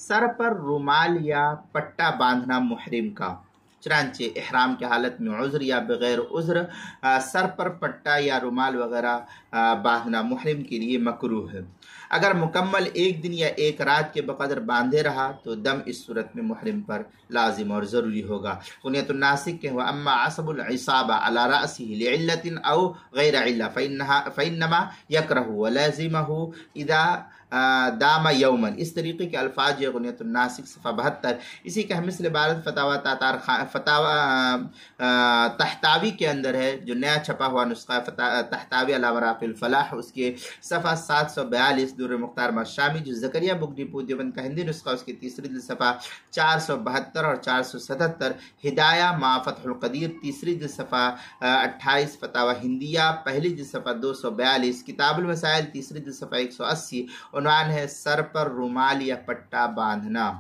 سر پر رومال یا پٹا باندھنا محرم کا، چنانچہ احرام کی حالت میں عذر یا بغیر عذر سر پر پٹا یا رومال وغیرہ باندھنا محرم کے لیے مکروہ ہے۔ اگر مکمل ایک دن یا ایک رات کے بقدر باندھے رہا تو دم اس صورت میں محرم پر لازم اور ضروری ہوگا۔ غنیۃ الناسک کہ وَأَمَّا عَصَبُ الْعِصَابَ عَلَى رَأْسِهِ لِعِلَّةٍ أَوْ غَيْرَ عِلَّةٍ فَإِنَّمَا يَكْرَهُ وَلَازِمَهُ إِذَا دام یومن۔ اس طریقے کے الفاظ جو غنیۃ الناسک صفحہ 72، اسی کا مثل عبارت فتاوی تحتاوی کے اندر ہے، جو نیا چھپا ہوا نسخہ تحتاوی علی مراقی الفلاح، اس کے صفحہ 742 در مختار مشامی، جو زکریا بک ڈپو دیوبند کا ہندی نسخہ، اس کی تیسری جلد صفحہ 472 اور 477، ہدایہ مع فتح القدیر تیسری جلد صفحہ 28، فتاوی ہندیہ پہلی جلد صفحہ 242، کتاب المسائل تیسری جلد صفحہ 180، عنوان ہے سر پر رومال یا پٹا باندھنا۔